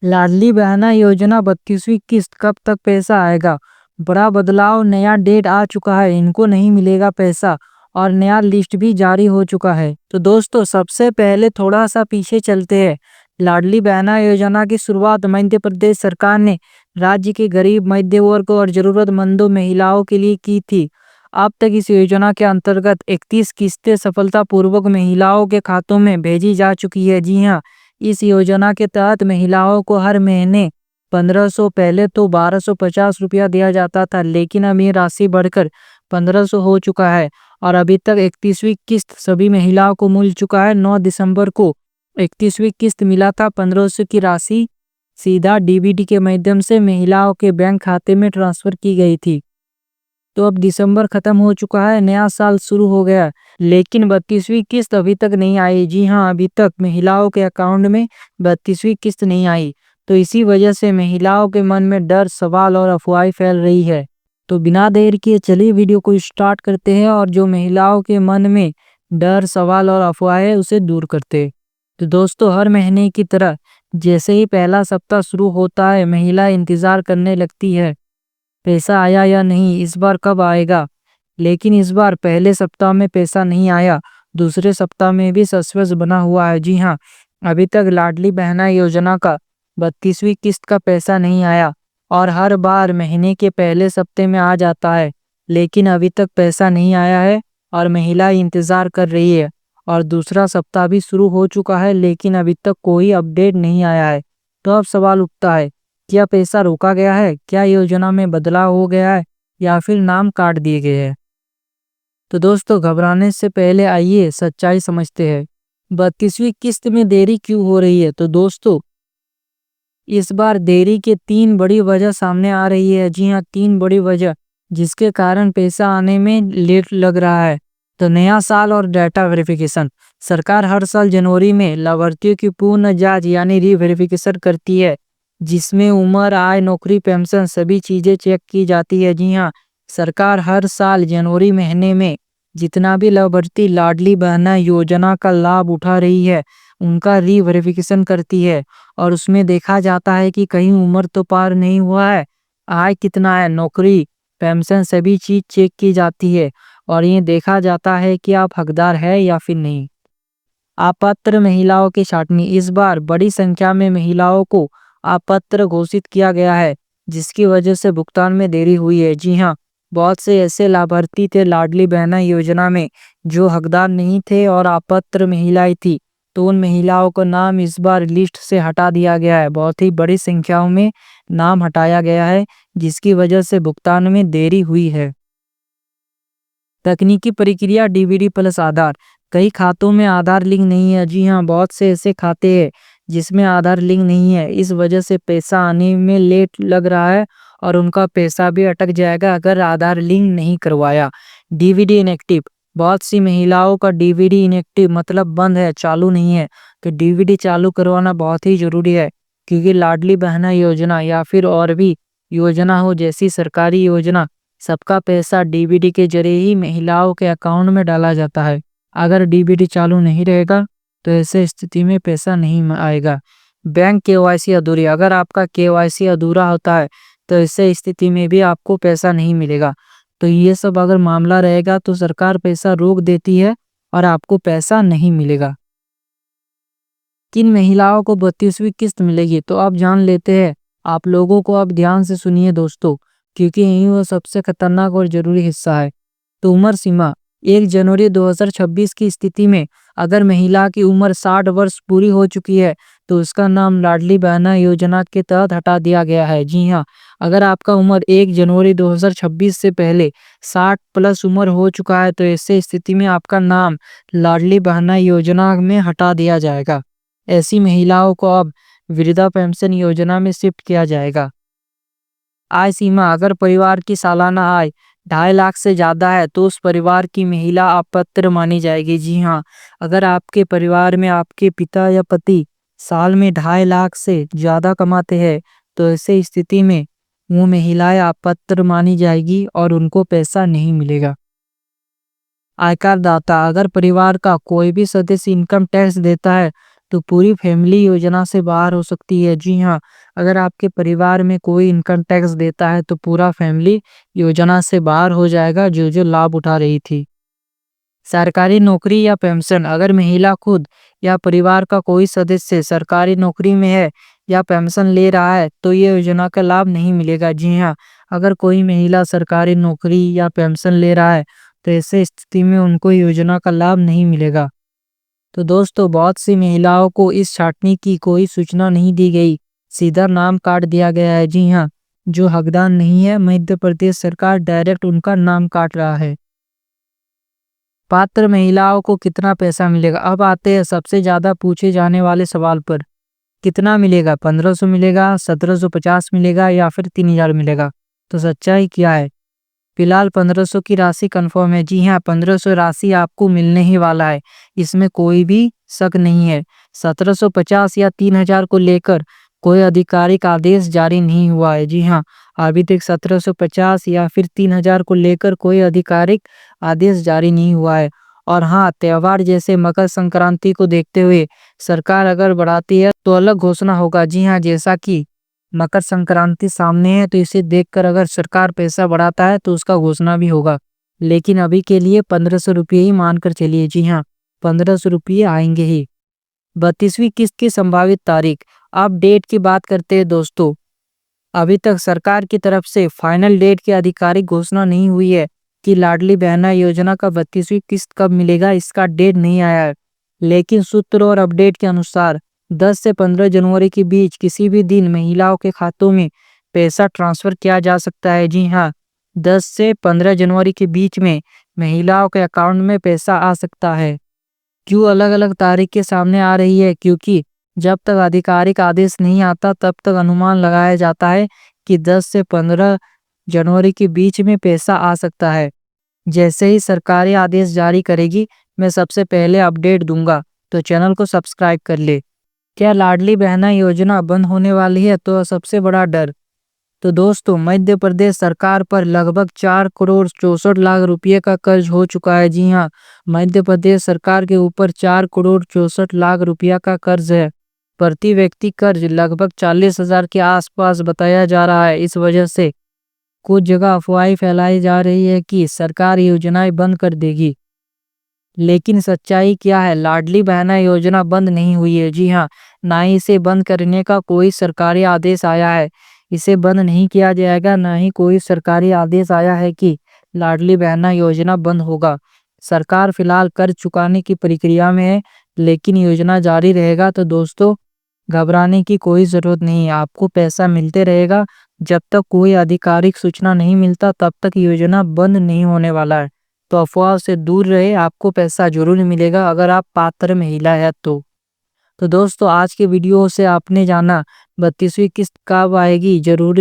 लाडली बहना योजना 32वीं किस्त कब तक पैसा आएगा? बड़ा बदलाव, नया डेट आ चुका है, इनको नहीं मिलेगा पैसा और नया लिस्ट भी जारी हो चुका है। तो दोस्तों सबसे पहले थोड़ा सा पीछे चलते हैं। लाडली बहना योजना की शुरुआत मध्य प्रदेश सरकार ने राज्य के गरीब, मध्य वर्ग और जरूरतमंदों महिलाओं के लिए की थी। अब तक इस योजना के अंतर्गत 31 किस्तें सफलतापूर्वक महिलाओं के खातों में भेजी जा चुकी है। जी हाँ, इस योजना के तहत महिलाओं को हर महीने 1500, पहले तो 1250 रुपया दिया जाता था, लेकिन अब ये राशि बढ़कर 1500 हो चुका है और अभी तक 31वीं किस्त सभी महिलाओं को मिल चुका है। 9 दिसंबर को 31वीं किस्त मिला था। 1500 की राशि सीधा डीबीटी के माध्यम से महिलाओं के बैंक खाते में ट्रांसफर की गई थी। तो अब दिसंबर खत्म हो चुका है, नया साल शुरू हो गया, लेकिन 32वीं किस्त अभी तक नहीं आई। जी हाँ, अभी तक महिलाओं के अकाउंट में 32वीं किस्त नहीं आई। तो इसी वजह से महिलाओं के मन में डर, सवाल और अफवाहें फैल रही है। तो बिना देर किए चलिए वीडियो को स्टार्ट करते हैं और जो महिलाओं के मन में डर, सवाल और अफवाहें उसे दूर करते हैं। तो दोस्तों हर महीने की तरह जैसे ही पहला सप्ताह शुरू होता है, महिला इंतजार करने लगती है, पैसा आया या नहीं, इस बार कब आएगा। लेकिन इस बार पहले सप्ताह में पैसा नहीं आया, दूसरे सप्ताह में भी सस्पेंस बना हुआ है। जी हाँ, अभी तक लाडली बहना योजना का 32वीं किस्त का पैसा नहीं आया और हर बार महीने के पहले सप्ते में आ जाता है, लेकिन अभी तक पैसा नहीं आया है और महिला इंतजार कर रही है। और दूसरा सप्ताह भी शुरू हो चुका है, लेकिन अभी तक कोई अपडेट नहीं आया है। तो अब सवाल उठता है, क्या पैसा रोका गया है, क्या योजना में बदलाव हो गया है या फिर नाम काट दिए गए हैं। तो दोस्तों घबराने से पहले आइए सच्चाई समझते हैं। 32वीं किस्त में देरी क्यों हो रही है? तो दोस्तों इस बार देरी के 3 बड़ी वजह सामने आ रही है। जी हाँ, 3 बड़ी वजह जिसके कारण पैसा आने में लेट लग रहा है। तो नया साल और डाटा वेरिफिकेशन। सरकार हर साल जनवरी में लाभार्थियों की पूर्ण जांच यानी रीवेरिफिकेशन करती है, जिसमें उम्र, आय, नौकरी, पेंशन सभी चीजें चेक की जाती है। जी हाँ, सरकार हर साल जनवरी महीने में जितना भी लाभार्थी लाडली बहना योजना का लाभ उठा रही है, उनका रीवेरिफिकेशन करती है और उसमें देखा जाता है कि कहीं उम्र तो पार नहीं हुआ है, आय कितना है, नौकरी, पेंशन सभी चीज चेक की जाती है और ये देखा जाता है कि आप हकदार है या फिर नहीं। अपात्र महिलाओं की छाटनी। इस बार बड़ी संख्या में महिलाओं को अपात्र घोषित किया गया है, जिसकी वजह से भुगतान में देरी हुई है। जी हाँ, बहुत से ऐसे लाभार्थी थे लाडली बहना योजना में जो हकदार नहीं थे और अपात्र महिलाएं थी, तो उन महिलाओं का नाम इस बार लिस्ट से हटा दिया गया है। बहुत ही बड़ी संख्याओं में नाम हटाया गया है, जिसकी वजह से भुगतान में देरी हुई है। तकनीकी प्रक्रिया डीबीडी प्लस आधार। कई खातों में आधार लिंक नहीं है। जी हाँ, बहुत से ऐसे खाते हैं जिसमें आधार लिंक नहीं है, इस वजह से पैसा आने में लेट लग रहा है और उनका पैसा भी अटक जाएगा अगर आधार लिंक नहीं करवाया। DVD inactive. बहुत सी महिलाओं का डीवीडी इनएक्टिव मतलब बंद है, चालू नहीं है। तो डीवीडी चालू करवाना बहुत ही जरूरी है, क्योंकि लाडली बहना योजना या फिर और भी योजना हो, जैसी सरकारी योजना, सबका पैसा डीबीडी के जरिए ही महिलाओं के अकाउंट में डाला जाता है। अगर डीबीडी चालू नहीं रहेगा तो ऐसे स्थिति में पैसा नहीं आएगा। बैंक केवाईसी अधूरी। अगर आपका केवाईसी अधूरा होता है तो ऐसे स्थिति में भी आपको पैसा नहीं मिलेगा। तो ये सब अगर मामला रहेगा तो सरकार पैसा रोक देती है और आपको पैसा नहीं मिलेगा। किन महिलाओं को 32वीं किस्त मिलेगी? तो आप जान लेते हैं। आप लोगों को अब ध्यान से सुनिए दोस्तों, क्योंकि यही वो सबसे खतरनाक और जरूरी हिस्सा है। तो उम्र सीमा 1 जनवरी 2026 की स्थिति में अगर महिला की उम्र 60 वर्ष पूरी हो चुकी है तो उसका नाम लाडली बहना योजना के तहत हटा दिया गया है। जी हाँ, अगर आपका उम्र 1 जनवरी 2026 से पहले 60 प्लस उम्र हो चुका है तो ऐसे स्थिति में आपका नाम लाडली बहना योजना में हटा दिया जाएगा। ऐसी महिलाओं को अब वृद्धा पेंशन योजना में शिफ्ट किया जाएगा। आय सीमा। अगर परिवार की सालाना आय 2.5 लाख से ज्यादा है तो उस परिवार की महिला अपात्र मानी जाएगी। जी हाँ, अगर आपके परिवार में आपके पिता या पति साल में 2.5 लाख से ज्यादा कमाते हैं तो ऐसे स्थिति में वो महिलाएं अपात्र मानी जाएगी और उनको पैसा नहीं मिलेगा। आयकर दाता। अगर परिवार का कोई भी सदस्य इनकम टैक्स देता है तो पूरी फैमिली योजना से बाहर हो सकती है। जी हाँ, अगर आपके परिवार में कोई इनकम टैक्स देता है तो पूरा फैमिली योजना से बाहर हो जाएगा जो जो लाभ उठा रही थी। सरकारी नौकरी या पेंशन, अगर महिला खुद या परिवार का कोई सदस्य सरकारी नौकरी में है या पेंशन ले रहा है तो ये योजना का लाभ नहीं मिलेगा। जी हाँ, अगर कोई महिला सरकारी नौकरी या पेंशन ले रहा है तो ऐसे स्थिति में उनको योजना का लाभ नहीं मिलेगा। तो दोस्तों, बहुत सी महिलाओं को इस छाटनी की कोई सूचना नहीं दी गई, सीधा नाम काट दिया गया है। जी हाँ, जो हकदार नहीं है, मध्य प्रदेश सरकार डायरेक्ट उनका नाम काट रहा है। पात्र महिलाओं को कितना पैसा मिलेगा? अब आते हैं सबसे ज्यादा पूछे जाने वाले सवाल पर। कितना मिलेगा? 1500 मिलेगा, 1750 मिलेगा या फिर 3000 मिलेगा? तो सच्चाई क्या है? फिलहाल 1500 की राशि कंफर्म है। जी हाँ, 1500 राशि आपको मिलने ही वाला है, इसमें कोई भी शक नहीं है। 1750 या 3000 को लेकर कोई आधिकारिक आदेश जारी नहीं हुआ है। जी हाँ, अभी तक 1750 या फिर 3000 को लेकर कोई आधिकारिक आदेश जारी नहीं हुआ है। और हाँ, त्योहार जैसे मकर संक्रांति को देखते हुए सरकार अगर बढ़ाती है तो अलग घोषणा होगा। जी हाँ, जैसा कि मकर संक्रांति सामने है तो इसे देखकर अगर सरकार पैसा बढ़ाता है तो उसका घोषणा भी होगा। लेकिन अभी के लिए 1500 रुपये ही मानकर चलिए। जी हाँ, 1500 रुपये आएंगे ही। 32वीं किस्त की संभावित तारीख। अब डेट की बात करते हैं दोस्तों। अभी तक सरकार की तरफ से फाइनल डेट की आधिकारिक घोषणा नहीं हुई है कि लाडली बहना योजना का 32वीं किस्त कब मिलेगा, इसका डेट नहीं आया है। लेकिन सूत्र और अपडेट के अनुसार 10 से 15 जनवरी के बीच किसी भी दिन महिलाओं के खातों में पैसा ट्रांसफर किया जा सकता है। जी हाँ, 10 से 15 जनवरी के बीच में महिलाओं के अकाउंट में पैसा आ सकता है। क्यों अलग अलग तारीखें सामने आ रही है? क्योंकि जब तक आधिकारिक आदेश नहीं आता तब तक अनुमान लगाया जाता है कि 10 से 15 जनवरी के बीच में पैसा आ सकता है। जैसे ही सरकारी आदेश जारी करेगी मैं सबसे पहले अपडेट दूंगा, तो चैनल को सब्सक्राइब कर ले। क्या लाडली बहना योजना बंद होने वाली है? तो सबसे बड़ा डर। तो दोस्तों, मध्य प्रदेश सरकार पर लगभग 4 करोड़ 64 लाख रुपए का कर्ज हो चुका है। जी हाँ, मध्य प्रदेश सरकार के ऊपर 4 करोड़ 64 लाख रुपया का कर्ज है। प्रति व्यक्ति कर्ज लगभग 40,000 के आसपास बताया जा रहा है। इस वजह से कुछ जगह अफवाहें फैलाई जा रही है कि सरकार योजनाएं बंद कर देगी। लेकिन सच्चाई क्या है? लाडली बहना योजना बंद नहीं हुई है। जी हाँ, ना ही इसे बंद करने का कोई सरकारी आदेश आया है। इसे बंद नहीं किया जाएगा, ना ही कोई सरकारी आदेश आया है कि लाडली बहना योजना बंद होगा। सरकार फिलहाल कर्ज चुकाने की प्रक्रिया में है, लेकिन योजना जारी रहेगा। तो दोस्तों, घबराने की कोई ज़रूरत नहीं है, आपको पैसा मिलते रहेगा। जब तक कोई आधिकारिक सूचना नहीं मिलता तब तक योजना बंद नहीं होने वाला है। तो अफवाह से दूर रहे, आपको पैसा जरूर मिलेगा अगर आप पात्र महिला है तो दोस्तों, आज के वीडियो से आपने जाना 32वीं किस्त कब आएगी जरूर।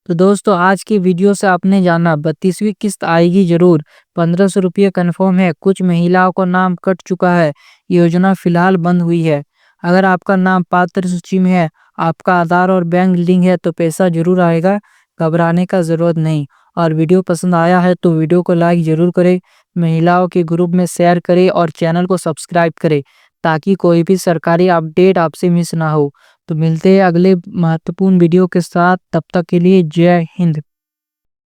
तो दोस्तों, आज की वीडियो से आपने जाना 32वीं किस्त आएगी जरूर। 1500 रुपये कन्फर्म है। कुछ महिलाओं का नाम कट चुका है, योजना फिलहाल बंद हुई है। अगर आपका नाम पात्र सूची में है, आपका आधार और बैंक लिंक है तो पैसा जरूर आएगा, घबराने का जरूरत नहीं। और वीडियो पसंद आया है तो वीडियो को लाइक जरूर करें, महिलाओं के ग्रुप में शेयर करें और चैनल को सब्सक्राइब करें ताकि कोई भी सरकारी अपडेट आपसे मिस ना हो। तो मिलते हैं अगले महत्वपूर्ण वीडियो के साथ, तब तक के लिए जय हिंद।